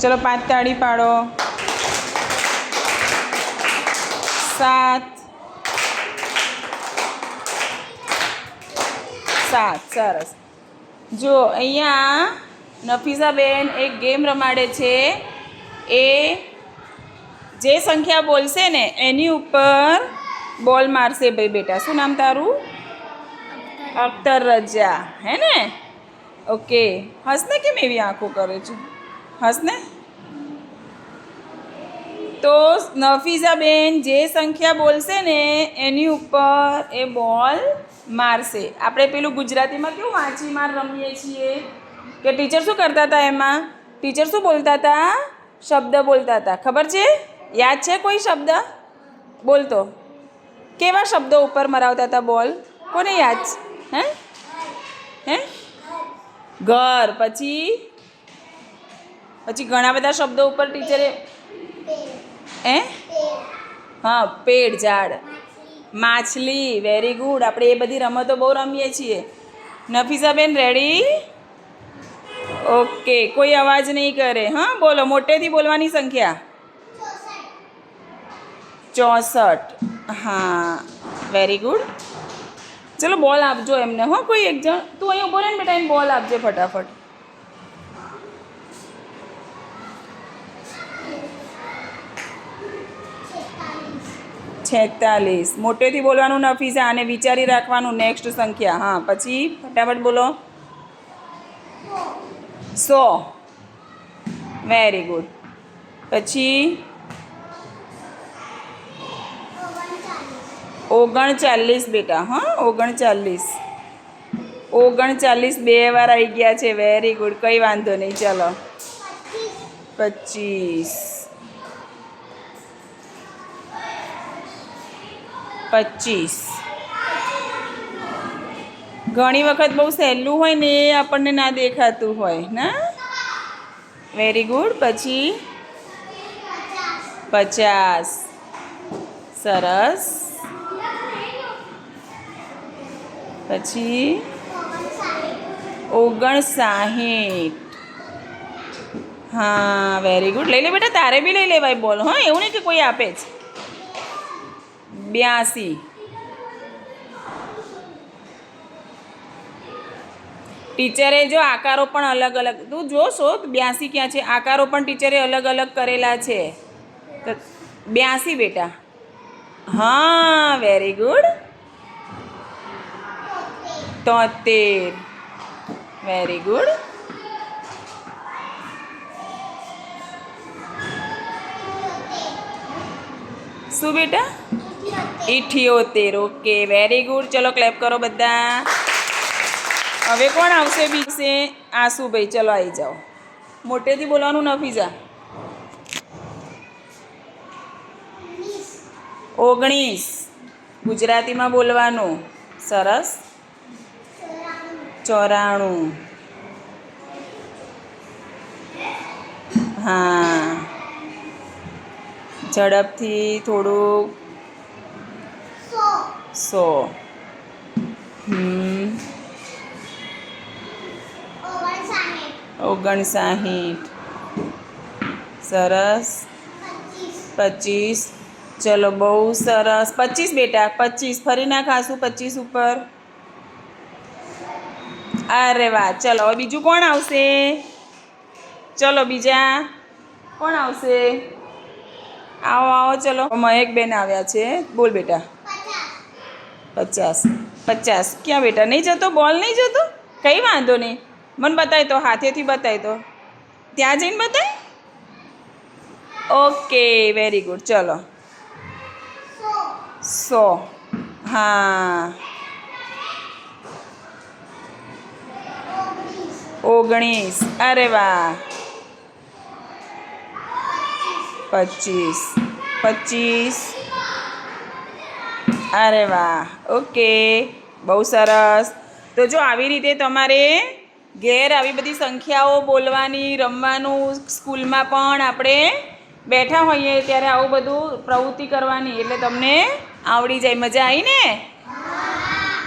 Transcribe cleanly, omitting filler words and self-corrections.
ચલો 5 તાળી પાડો. 7 સરસ. જો અહીંયા નફીસાબેન એક ગેમ રમાડે છે. એ જે સંખ્યા બોલશે ને એની ઉપર બોલ મારશે ભાઈ બેટા. શું નામ તારું? અખ્તર રજા, હે ને? ઓકે. હસને કેમ એવી આંખો કરે છે? હસને. તો નફીસાબેન જે સંખ્યા બોલશે ને એની ઉપર એ બોલ મારશે. આપણે પેલું ગુજરાતીમાં કેવું વાંચી માર રમીએ છીએ કે ટીચર શું કરતા હતા? એમાં ટીચર શું બોલતા હતા? શબ્દ બોલતા હતા. ખબર છે? યાદ છે કોઈ શબ્દ? બોલતો. કેવા શબ્દો ઉપર મરાવતા હતા બોલ? કોને યાદ છે? હે? ઘર. પછી ઘણા બધા શબ્દો ઉપર ટીચરે હા, પેડ, ઝાડ, માછલી. Very good. આપણે એ બધી રમતો બહુ રમીએ છીએ. નફીસાબેન રેડી? ઓકે. કોઈ અવાજ નહીં કરે. હા, બોલો. મોટેથી બોલવાની સંખ્યા 64. હા, વેરી ગુડ. ચલો બોલ આપજો એમને. હો, કોઈ એક જણ તું અહીં ઉભો રહે ને બેટા, એને બોલ આપજે ફટાફટ. 46. મોટેથી બોલવાનું નફીસા, અને વિચારી રાખવાનું નેક્સ્ટ સંખ્યા. હા, પછી ફટાફટ બોલો. 100. Very good. પછી 39 બેટા. હા, 39. 2 વાર આવી ગયા છે. Very good. કંઈ વાંધો નહીં. ચલો 25. 25. ઘણી વખત બહુ સહેલું હોય ને એ આપણને ના દેખાતું હોય ના. Very good. પછી 50. સરસ. પછી 59. હા, વેરી ગુડ. લઈ લે બેટા, તારે બી લઈ લેવાય બોલ. હા, એવું નહીં કે કોઈ આપે જ. 82. ટીચરે જો આકારો પણ અલગ અલગ, તું જોશો 82 ક્યાં છે? આકારો પણ ટીચરે અલગ અલગ કરેલા છે. તો 82 બેટા. હા, વેરી ગુડ. 73. Very good. શું બેટા? 78. Okay, very good. ચલો ક્લેપ કરો બધા. હવે કોણ આવશે બીજે? આશુભાઈ. ચલો આવી જાઓ. મોટેથી બોલવાનું નફીસા. 19. ગુજરાતીમાં બોલવાનું. સરસ. 94. હા, ઝડપથી થોડુંક. 100. 59. સરસ. 25. ચલો બહુ સરસ. 25 બેટા. 25 ફરી ના ખાશું 25 ઉપર. અરે વાહ. ચલો હવે બીજું કોણ આવશે? ચલો બીજા કોણ આવશે? આવો. ચલો મહેકબેન આવ્યા છે. બોલ બેટા. 50. ક્યાં બેટા? નહીં જતો બોલ? નહીં જતો? કંઈ વાંધો નહીં. મને બતાય તો, હાથેથી બતાય તો. ત્યાં જઈને બતાય. Okay, very good. ચલો 100. હા, 19. અરે વાહ. 25. અરે વાહ. ઓકે, બહુ સરસ. તો જો આવી રીતે તમારે ઘેર આવી બધી સંખ્યાઓ બોલવાની, રમવાનું, સ્કૂલમાં પણ આપણે બેઠા હોઈએ ત્યારે આવું બધું પ્રવૃત્તિ કરવાની, એટલે તમને આવડી જાય. મજા આવી ને?